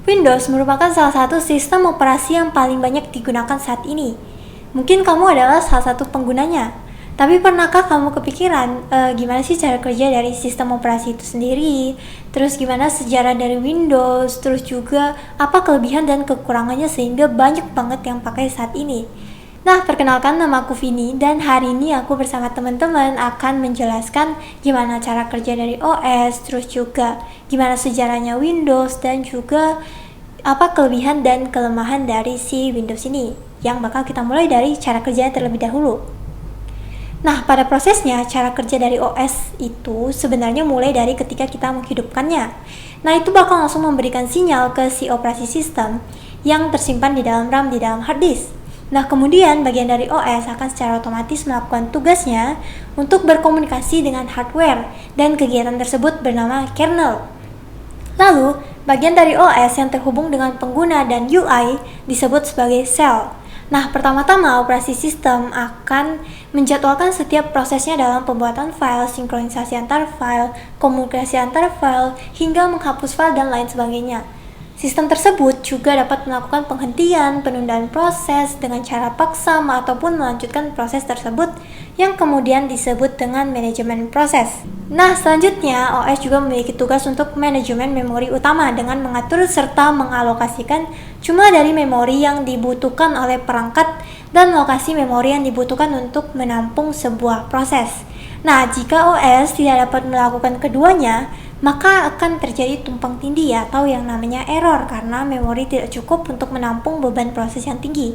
Windows merupakan salah satu sistem operasi yang paling banyak digunakan saat ini. Mungkin kamu adalah salah satu penggunanya. Tapi pernahkah kamu kepikiran gimana sih cara kerja dari sistem operasi itu sendiri? Terus gimana sejarah dari Windows? Terus juga apa kelebihan dan kekurangannya sehingga banyak banget yang pakai saat ini? Nah, perkenalkan nama aku Vini dan hari ini aku bersama teman-teman akan menjelaskan gimana cara kerja dari OS, terus juga gimana sejarahnya Windows dan juga apa kelebihan dan kelemahan dari si Windows ini. Yang bakal kita mulai dari cara kerjanya terlebih dahulu. Nah, pada prosesnya, cara kerja dari OS itu sebenarnya mulai dari ketika kita menghidupkannya. Nah, itu bakal langsung memberikan sinyal ke si operasi sistem yang tersimpan di dalam RAM di dalam hard disk. Nah, kemudian bagian dari OS akan secara otomatis melakukan tugasnya untuk berkomunikasi dengan hardware dan kegiatan tersebut bernama kernel. Lalu, bagian dari OS yang terhubung dengan pengguna dan UI disebut sebagai shell. Nah, pertama-tama operasi sistem akan menjadwalkan setiap prosesnya dalam pembuatan file, sinkronisasi antar file, komunikasi antar file, hingga menghapus file dan lain sebagainya. Sistem tersebut juga dapat melakukan penghentian, penundaan proses dengan cara paksa ataupun melanjutkan proses tersebut yang kemudian disebut dengan manajemen proses. Nah, selanjutnya OS juga memiliki tugas untuk manajemen memori utama dengan mengatur serta mengalokasikan jumlah dari memori yang dibutuhkan oleh perangkat dan lokasi memori yang dibutuhkan untuk menampung sebuah proses. Nah, jika OS tidak dapat melakukan keduanya, maka akan terjadi tumpang tindih atau yang namanya error karena memori tidak cukup untuk menampung beban proses yang tinggi.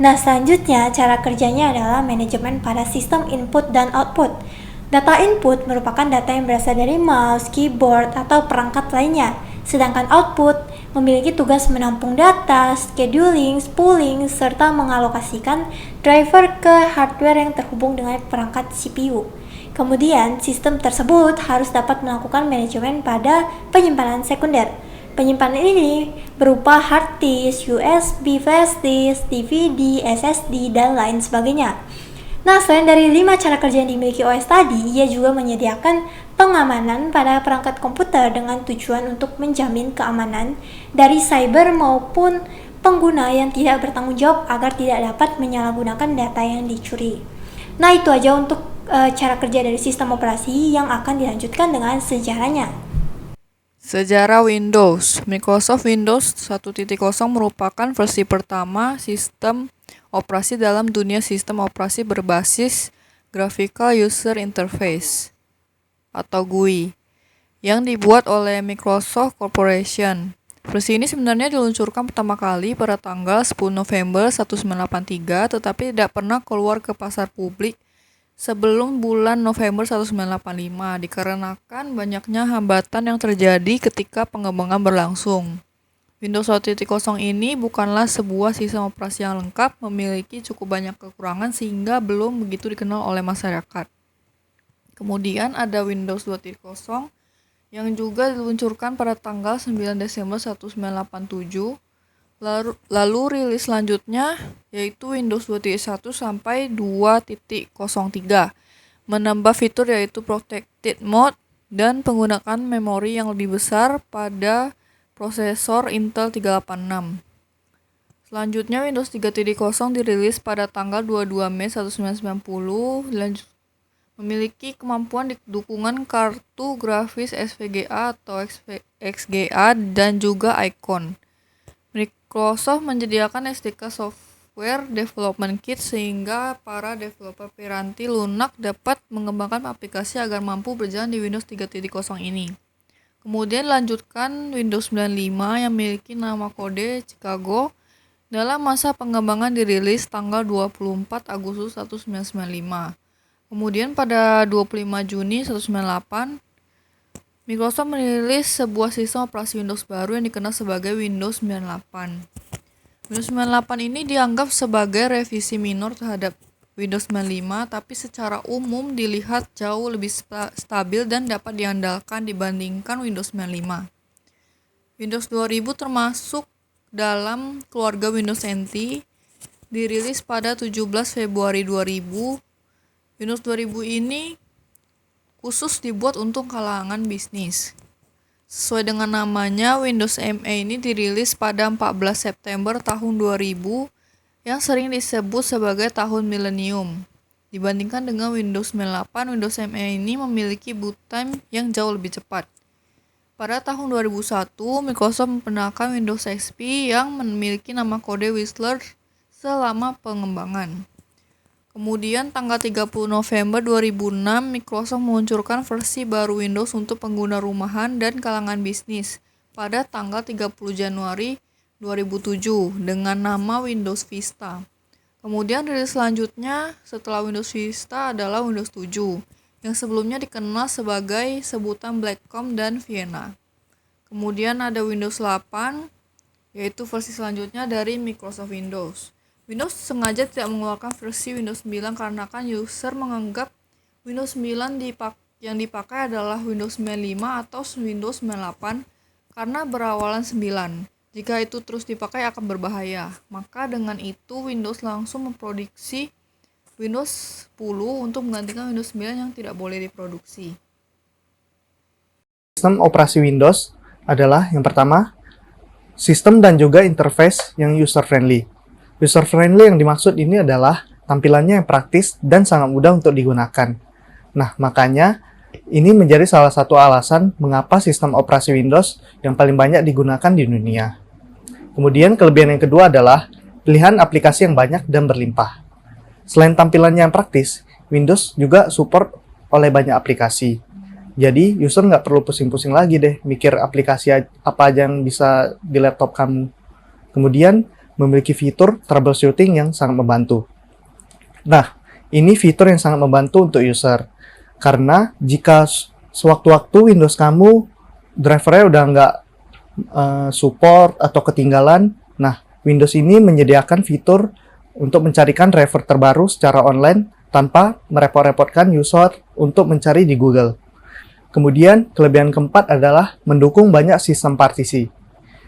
Nah, selanjutnya cara kerjanya adalah manajemen pada sistem input dan output. Data input merupakan data yang berasal dari mouse, keyboard, atau perangkat lainnya, sedangkan output memiliki tugas menampung data, scheduling, spooling, serta mengalokasikan driver ke hardware yang terhubung dengan perangkat CPU. Kemudian, sistem tersebut harus dapat melakukan manajemen pada penyimpanan sekunder. Penyimpanan ini berupa hard disk, USB, flash disk, DVD, SSD, dan lain sebagainya. Nah, selain dari 5 cara kerja yang dimiliki OS tadi, ia juga menyediakan pengamanan pada perangkat komputer dengan tujuan untuk menjamin keamanan dari cyber maupun pengguna yang tidak bertanggung jawab agar tidak dapat menyalahgunakan data yang dicuri. Nah, itu aja untuk cara kerja dari sistem operasi yang akan dilanjutkan dengan sejarahnya. Sejarah Windows. Microsoft Windows 1.0 merupakan versi pertama sistem operasi dalam dunia sistem operasi berbasis Graphical User Interface atau GUI yang dibuat oleh Microsoft Corporation. Versi ini sebenarnya diluncurkan pertama kali pada tanggal 10 November 1983 tetapi tidak pernah keluar ke pasar publik sebelum bulan November 1985 dikarenakan banyaknya hambatan yang terjadi ketika pengembangan berlangsung. Windows 1.0 ini bukanlah sebuah sistem operasi yang lengkap, memiliki cukup banyak kekurangan sehingga belum begitu dikenal oleh masyarakat. Kemudian ada Windows 2.0 yang juga diluncurkan pada tanggal 9 Desember 1987. Lalu rilis selanjutnya yaitu Windows 2.1 sampai 2.03 menambah fitur yaitu Protected Mode dan menggunakan memori yang lebih besar pada prosesor Intel 386. Selanjutnya Windows 3.0 dirilis pada tanggal 22 Mei 1990 dan memiliki kemampuan dukungan kartu grafis SVGA atau XGA dan juga Icon. Microsoft menyediakan SDK Software Development Kit sehingga para developer piranti lunak dapat mengembangkan aplikasi agar mampu berjalan di Windows 3.0 ini. Kemudian lanjutkan Windows 95 yang memiliki nama kode Chicago dalam masa pengembangan dirilis tanggal 24 Agustus 1995. Kemudian pada 25 Juni 1998 Microsoft merilis sebuah sistem operasi Windows baru yang dikenal sebagai Windows 98. Windows 98 ini dianggap sebagai revisi minor terhadap Windows 95, tapi secara umum dilihat jauh lebih stabil dan dapat diandalkan dibandingkan Windows 95. Windows 2000 termasuk dalam keluarga Windows NT, dirilis pada 17 Februari 2000. Windows 2000 ini khusus dibuat untuk kalangan bisnis. Sesuai dengan namanya, Windows ME ini dirilis pada 14 September tahun 2000 yang sering disebut sebagai tahun milenium. Dibandingkan dengan Windows 98, Windows ME ini memiliki boot time yang jauh lebih cepat. Pada tahun 2001, Microsoft memperkenalkan Windows XP yang memiliki nama kode Whistler selama pengembangan. Kemudian tanggal 30 November 2006, Microsoft meluncurkan versi baru Windows untuk pengguna rumahan dan kalangan bisnis pada tanggal 30 Januari 2007 dengan nama Windows Vista. Kemudian rilis selanjutnya setelah Windows Vista adalah Windows 7 yang sebelumnya dikenal sebagai sebutan Blackcomb dan Vienna. Kemudian ada Windows 8, yaitu versi selanjutnya dari Microsoft Windows. Windows sengaja tidak mengeluarkan versi Windows 9 karena kan user menganggap Windows 9 yang dipakai adalah Windows 95 atau Windows 98 karena berawalan 9. Jika itu terus dipakai akan berbahaya. Maka dengan itu Windows langsung memproduksi Windows 10 untuk menggantikan Windows 9 yang tidak boleh diproduksi. Sistem operasi Windows adalah yang pertama, sistem dan juga interface yang user-friendly. User-friendly yang dimaksud ini adalah tampilannya yang praktis dan sangat mudah untuk digunakan. Nah, makanya ini menjadi salah satu alasan mengapa sistem operasi Windows yang paling banyak digunakan di dunia. Kemudian kelebihan yang kedua adalah pilihan aplikasi yang banyak dan berlimpah. Selain tampilannya yang praktis, Windows juga support oleh banyak aplikasi. Jadi, user nggak perlu pusing-pusing lagi deh mikir aplikasi apa aja yang bisa di laptop kamu. Kemudian, memiliki fitur troubleshooting yang sangat membantu. Nah, ini fitur yang sangat membantu untuk user. Karena jika sewaktu-waktu Windows kamu drivernya udah nggak support atau ketinggalan, nah, Windows ini menyediakan fitur untuk mencarikan driver terbaru secara online tanpa merepot-repotkan user untuk mencari di Google. Kemudian, kelebihan keempat adalah mendukung banyak sistem partisi.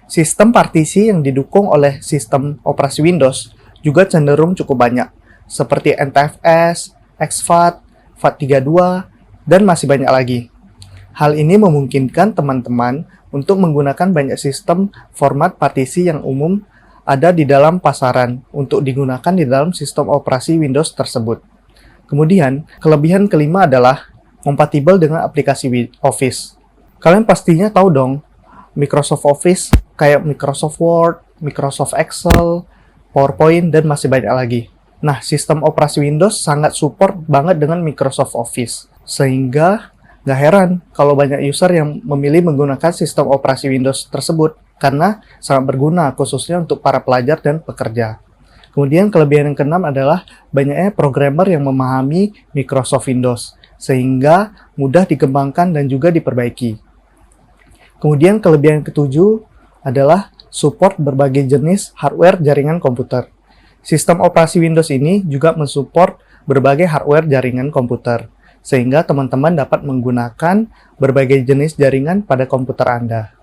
Sistem partisi yang didukung oleh sistem operasi Windows juga cenderung cukup banyak, seperti NTFS, exFAT, FAT32, dan masih banyak lagi. Hal ini memungkinkan teman-teman untuk menggunakan banyak sistem format partisi yang umum ada di dalam pasaran untuk digunakan di dalam sistem operasi Windows tersebut. Kemudian, kelebihan kelima adalah kompatibel dengan aplikasi Office. Kalian pastinya tahu dong, Microsoft Office kayak Microsoft Word, Microsoft Excel, PowerPoint, dan masih banyak lagi. Nah, sistem operasi Windows sangat support banget dengan Microsoft Office. Sehingga nggak heran kalau banyak user yang memilih menggunakan sistem operasi Windows tersebut karena sangat berguna khususnya untuk para pelajar dan pekerja. Kemudian kelebihan yang keenam adalah banyaknya programmer yang memahami Microsoft Windows sehingga mudah dikembangkan dan juga diperbaiki. Kemudian kelebihan yang ketujuh adalah support berbagai jenis hardware jaringan komputer. Sistem operasi Windows ini juga mensupport berbagai hardware jaringan komputer, sehingga teman-teman dapat menggunakan berbagai jenis jaringan pada komputer Anda.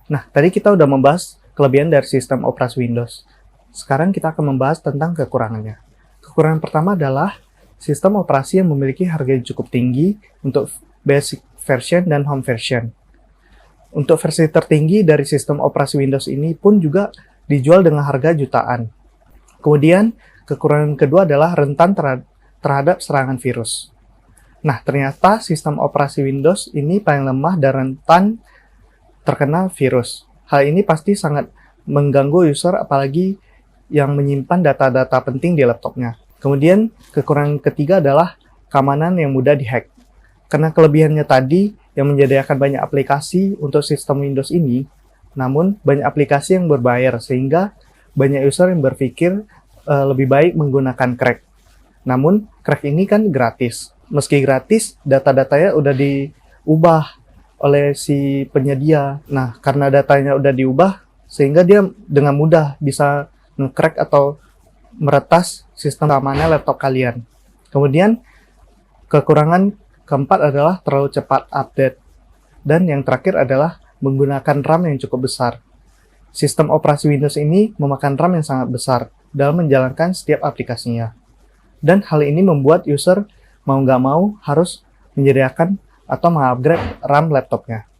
Nah, tadi kita udah membahas kelebihan dari sistem operasi Windows. Sekarang kita akan membahas tentang kekurangannya. Kekurangan pertama adalah sistem operasi yang memiliki harga yang cukup tinggi untuk basic version dan home version. Untuk versi tertinggi dari sistem operasi Windows ini pun juga dijual dengan harga jutaan. Kemudian, kekurangan kedua adalah rentan terhadap serangan virus. Nah, ternyata sistem operasi Windows ini paling lemah dan rentan terkena virus. Hal ini pasti sangat mengganggu user, apalagi yang menyimpan data-data penting di laptopnya. Kemudian, kekurangan ketiga adalah keamanan yang mudah dihack. Karena kelebihannya tadi yang menyediakan banyak aplikasi untuk sistem Windows ini, namun banyak aplikasi yang berbayar sehingga banyak user yang berpikir lebih baik menggunakan crack. Namun, crack ini kan gratis. Meski gratis, data-datanya udah diubah oleh si penyedia. Nah, karena datanya udah diubah, sehingga dia dengan mudah bisa nge-crack atau meretas sistem keamanan laptop kalian. Kemudian, kekurangan keempat adalah terlalu cepat update. Dan yang terakhir adalah menggunakan RAM yang cukup besar. Sistem operasi Windows ini memakan RAM yang sangat besar dalam menjalankan setiap aplikasinya. Dan hal ini membuat user mau nggak mau harus menyediakan atau mengupgrade RAM laptopnya.